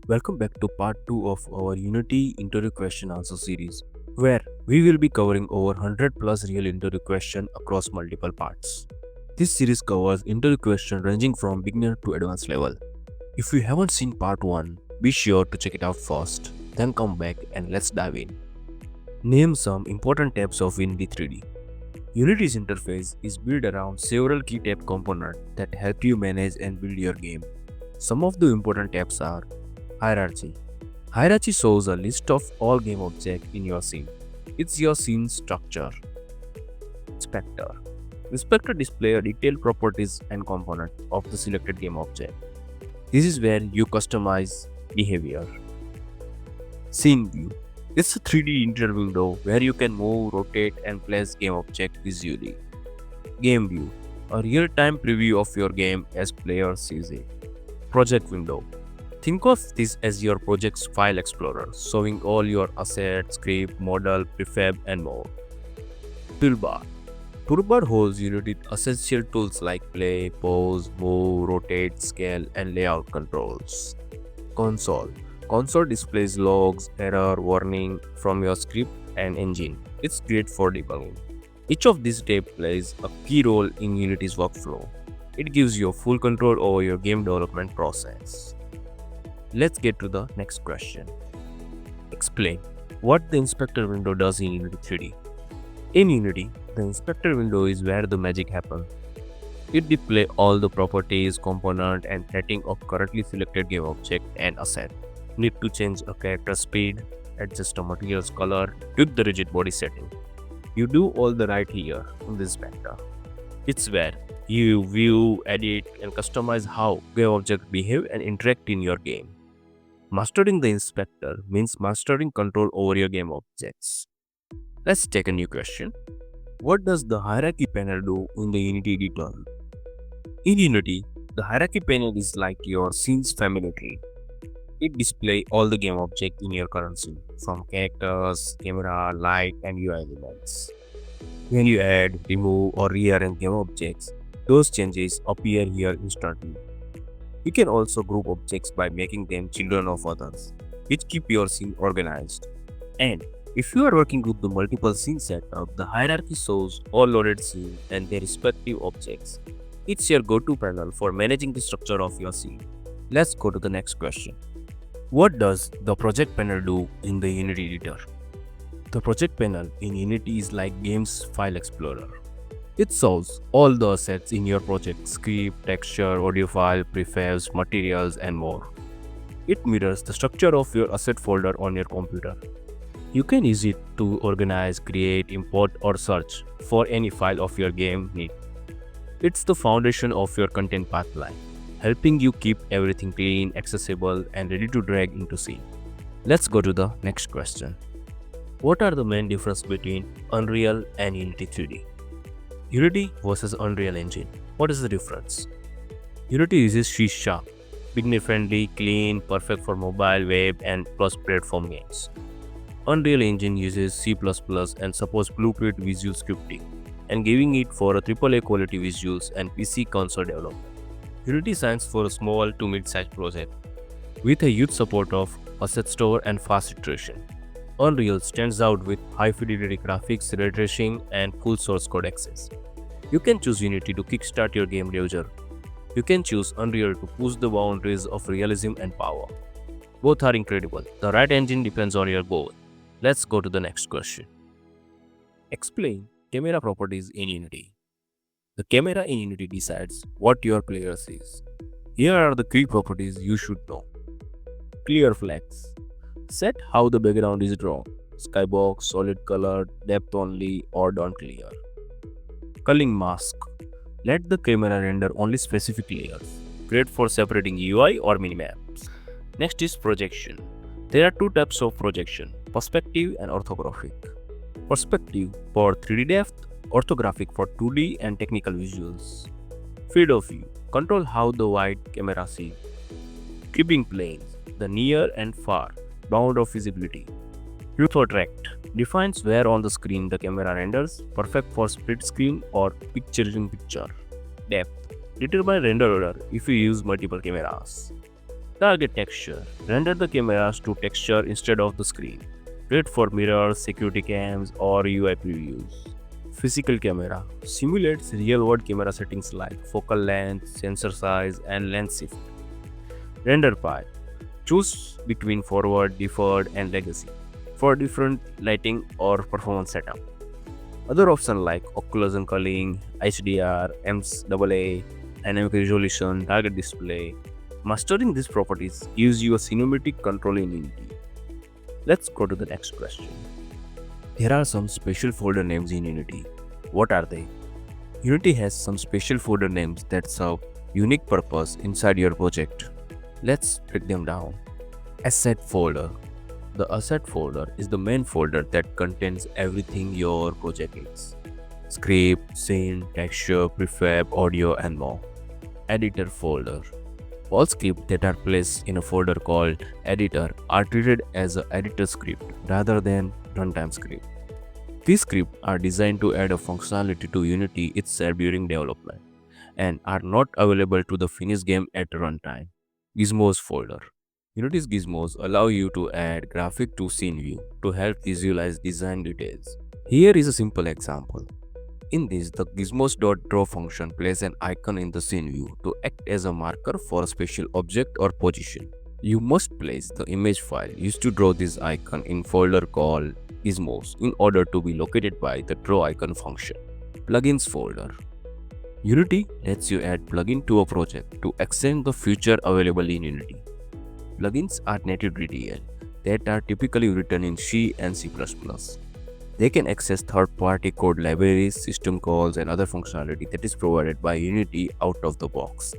Welcome back to part 2 of our Unity interview question answer series, where we will be covering over 100 plus real interview question across multiple parts. This series covers interview question ranging from beginner to advanced level. If you haven't seen part 1, be sure to check it out first, then come back and let's dive in. Name some important tabs of Unity 3D. Unity's interface is built around several key tab components that help you manage and build your game. Some of the important tabs are Hierarchy. Hierarchy shows a list of all game objects in your scene. It's your scene structure. Inspector. Inspector displays detailed properties and components of the selected game object. This is where you customize behavior. Scene view. It's a 3D interior window where you can move, rotate, and place game object visually. Game view. A real-time preview of your game as player sees it. Project window. Think of this as your project's file explorer, showing all your assets, script, model, prefab, and more. Toolbar. Toolbar holds Unity essential tools like play, pause, move, rotate, scale, and layout controls. Console. Console displays logs, error, warning from your script and engine. It's great for debugging. Each of these tabs plays a key role in Unity's workflow. It gives you full control over your game development process. Let's get to the next question. Explain what the inspector window does in Unity 3D. In Unity, the inspector window is where the magic happens. It displays all the properties, components, and setting of currently selected game object and asset. Need to change a character speed, adjust a material's color, tweak the rigid body setting. You do all the right here in this inspector. It's where you view, edit, and customize how game objects behave and interact in your game. Mastering the inspector means mastering control over your game objects. Let's take a new question. What does the hierarchy panel do in the Unity editor? In Unity, the hierarchy panel is like your scene's family tree. It displays all the game objects in your current scene, from characters, camera, light, and UI elements. When you add, remove, or rearrange game objects, those changes appear here instantly. You can also group objects by making them children of others, which keep your scene organized. And if you are working with the multiple scene setup, the hierarchy shows all loaded scenes and their respective objects. It's your go-to panel for managing the structure of your scene. Let's go to the next question. What does the project panel do in the Unity editor? The project panel in Unity is like game's file explorer. It shows all the assets in your project: script, texture, audio file, prefabs, materials, and more. It mirrors the structure of your asset folder on your computer. You can use it to organize, create, import, or search for any file of your game need. It's the foundation of your content pipeline, helping you keep everything clean, accessible, and ready to drag into scene. Let's go to the next question. What are the main differences between Unreal and Unity 3D? Unity versus Unreal Engine. What is the difference? Unity uses C#, beginner friendly, clean, perfect for mobile, web, and cross-platform games. Unreal Engine uses C++ and supports blueprint visual scripting, and giving it for a AAA quality visuals and PC console development. Unity shines for a small to mid-sized project, with a huge support of asset store and fast iteration. Unreal stands out with high-fidelity graphics, ray tracing, and full source code access. You can choose Unity to kickstart your game browser. You can choose Unreal to push the boundaries of realism and power. Both are incredible. The right engine depends on your goal. Let's go to the next question. Explain camera properties in Unity. The camera in Unity decides what your player sees. Here are the key properties you should know. Clear flex. Set how the background is drawn: skybox, solid color, depth only, or don't clear. Culling mask. Let the camera render only specific layers. Great for separating UI or minimaps. Next is projection. There are two types of projection: perspective and orthographic. Perspective for 3D depth, orthographic for 2D and technical visuals. Field of view. Control how the wide camera sees. Clipping planes, the near and far bound of visibility. Retrotract defines where on the screen the camera renders, perfect for split screen or picture-in-picture. Depth determine render order if you use multiple cameras. Target texture. Render the cameras to texture instead of the screen. Great for mirrors, security cams, or UI previews. Physical camera simulates real-world camera settings like focal length, sensor size, and lens shift. Render path. Choose between forward, deferred, and legacy for different lighting or performance setup. Other options like occlusion culling, HDR, MSAA, dynamic resolution, target display. Mastering these properties gives you a cinematic control in Unity. Let's go to the next question. There are some special folder names in Unity. What are they? Unity has some special folder names that serve unique purpose inside your project. Let's break them down. Asset folder. The asset folder is the main folder that contains everything your project needs. Script, scene, texture, prefab, audio, and more. Editor folder. All scripts that are placed in a folder called editor are treated as an editor script rather than runtime script. These scripts are designed to add a functionality to Unity itself during development and are not available to the finished game at runtime. Gizmos folder. Unity's gizmos allow you to add graphic to scene view to help visualize design details. Here is a simple example. In this, the gizmos.draw function places an icon in the scene view to act as a marker for a special object or position. You must place the image file used to draw this icon in folder called gizmos in order to be located by the draw icon function. Plugins folder. Unity lets you add plugin to a project to extend the feature available in Unity. Plugins are native DDL that are typically written in C and C++. They can access third-party code libraries, system calls, and other functionality that is provided by Unity out of the box.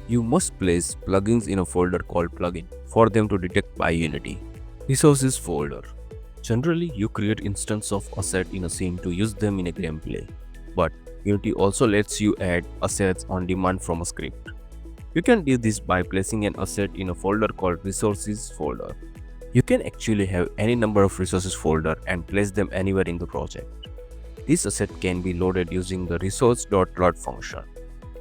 You must place plugins in a folder called plugin for them to detect by Unity. Resources folder. Generally, you create instance of asset in a scene to use them in a gameplay, but Unity also lets you add assets on demand from a script. You can do this by placing an asset in a folder called resources folder. You can actually have any number of resources folder and place them anywhere in the project. This asset can be loaded using the resource.load function.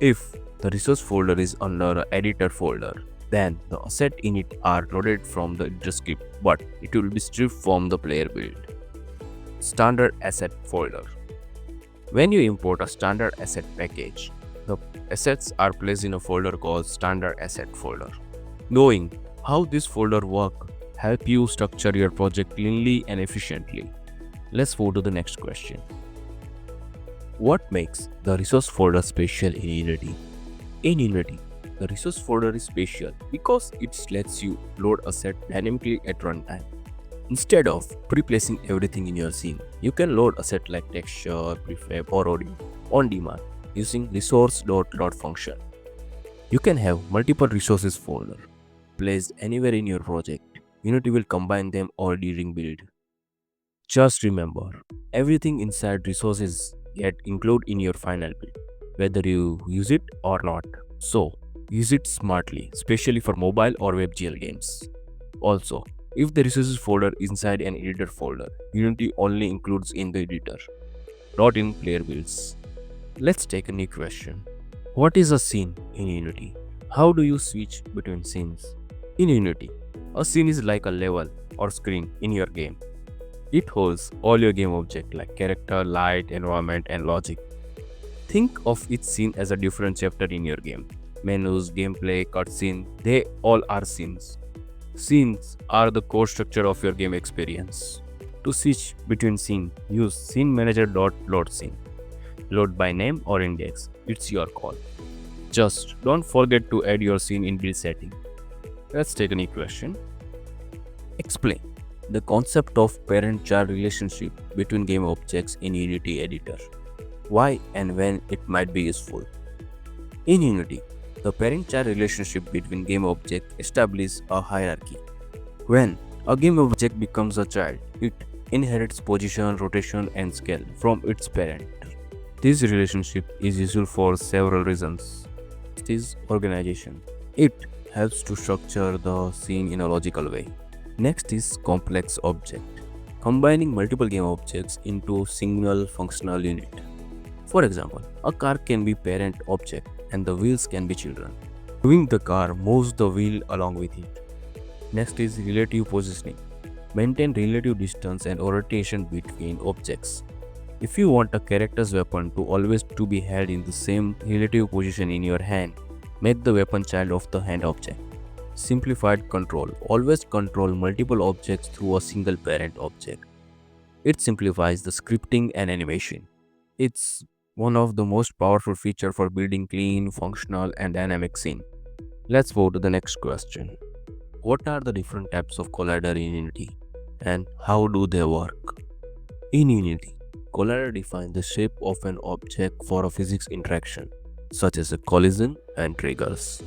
If the resource folder is under an editor folder, then the asset in it are loaded from the editor script, but it will be stripped from the player build. Standard asset folder. When you import a standard asset package, the assets are placed in a folder called standard asset folder. Knowing how this folder works help you structure your project cleanly and efficiently. Let's move to the next question. What makes the resource folder special in Unity? In Unity, the resource folder is special because it lets you load asset dynamically at runtime. Instead of pre-placing everything in your scene, you can load asset like texture, prefab, or audio on demand using resource.load function. You can have multiple resources folder placed anywhere in your project. Unity will combine them all during build. Just remember, everything inside resources get included in your final build, whether you use it or not. So, use it smartly, especially for mobile or WebGL games. Also, if the resources folder is inside an editor folder, Unity only includes in the editor, not in player builds. Let's take a new question. What is a scene in Unity? How do you switch between scenes? In Unity, a scene is like a level or screen in your game. It holds all your game objects like character, light, environment, and logic. Think of each scene as a different chapter in your game. Menus, gameplay, cutscene, they all are scenes. Scenes are the core structure of your game experience. To switch between scene, use scenemanager.load scene. Load by name or index, it's your call. Just don't forget to add your scene in build setting. Let's take a new question. Explain the concept of parent-child relationship between game objects in Unity editor. Why and when it might be useful. In Unity, the parent-child relationship between game objects establishes a hierarchy. When a game object becomes a child, it inherits position, rotation, and scale from its parent. This relationship is useful for several reasons. It is organization. It helps to structure the scene in a logical way. Next is complex object, combining multiple game objects into a single functional unit. For example, a car can be parent object and the wheels can be children. Moving the car moves the wheel along with it. Next is relative positioning. Maintain relative distance and rotation between objects. If you want a character's weapon to always to be held in the same relative position in your hand, make the weapon child of the hand object. Simplified control. Always control multiple objects through a single parent object. It simplifies the scripting and animation. It's one of the most powerful features for building clean, functional, and dynamic scene. Let's move to the next question. What are the different types of collider in Unity and how do they work? In Unity, collider defines the shape of an object for a physics interaction, such as a collision and triggers.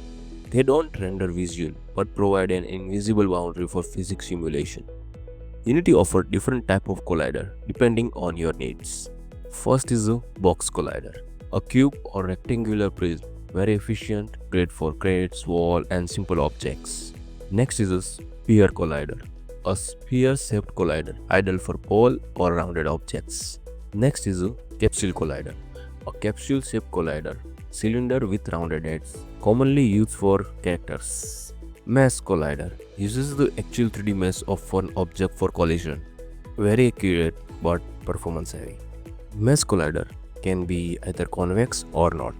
They don't render visual but provide an invisible boundary for physics simulation. Unity offers different type of collider depending on your needs. First is a box collider, a cube or rectangular prism, very efficient, great for crates, wall, and simple objects. Next is a sphere collider, a sphere-shaped collider, ideal for ball or rounded objects. Next is a capsule collider, a capsule-shaped collider, cylinder with rounded edges, commonly used for characters. Mesh collider uses the actual 3D mesh of one object for collision, very accurate but performance heavy. Mesh collider can be either convex or not.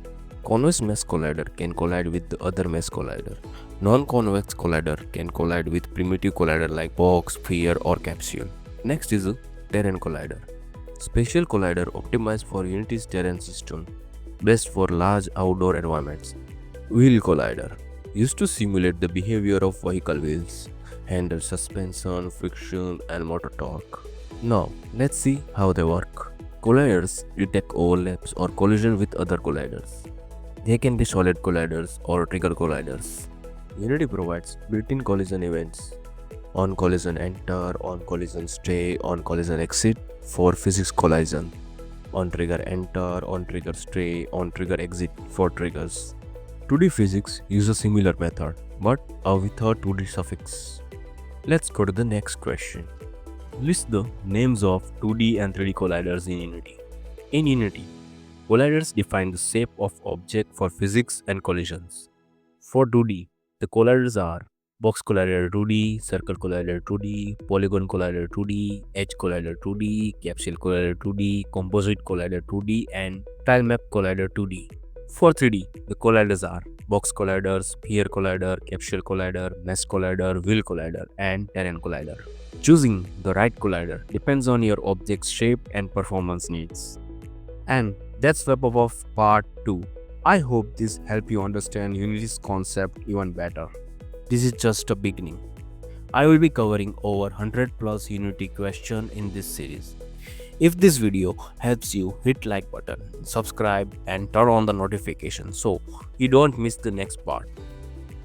Convex mesh collider can collide with the other mesh collider. Non-convex collider can collide with primitive collider like box, sphere, or capsule. Next is a terrain collider. Spatial collider optimized for Unity's terrain system, best for large outdoor environments. Wheel collider used to simulate the behavior of vehicle wheels, handle suspension, friction, and motor torque. Now, let's see how they work. Colliders detect overlaps or collision with other colliders. They can be solid colliders or trigger colliders. Unity provides built-in collision events. On collision enter, on collision stay, on collision exit for physics collision. On trigger enter, on trigger stay, on trigger exit for triggers. 2D physics use a similar method, but with a 2D suffix. Let's go to the next question. List the names of 2D and 3D colliders in Unity. In Unity, colliders define the shape of object for physics and collisions. For 2D, the colliders are box collider 2D, circle collider 2D, polygon collider 2D, edge collider 2D, capsule collider 2D, composite collider 2D, and tile map collider 2D. For 3D, the colliders are box collider, sphere collider, capsule collider, mesh collider, wheel collider, and terrain collider. Choosing the right collider depends on your object's shape and performance needs. And that's wrap up of part 2. I hope this helped you understand Unity's concept even better. This is just a beginning. I will be covering over 100 plus Unity questions in this series. If this video helps you, hit like button, subscribe and turn on the notification so you don't miss the next part.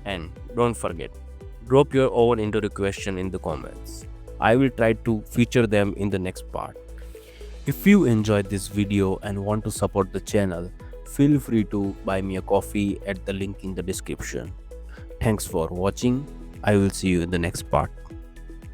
And don't forget, drop your own Unity question in the comments. I will try to feature them in the next part. If you enjoyed this video and want to support the channel, feel free to buy me a coffee at the link in the description. Thanks for watching. I will see you in the next part.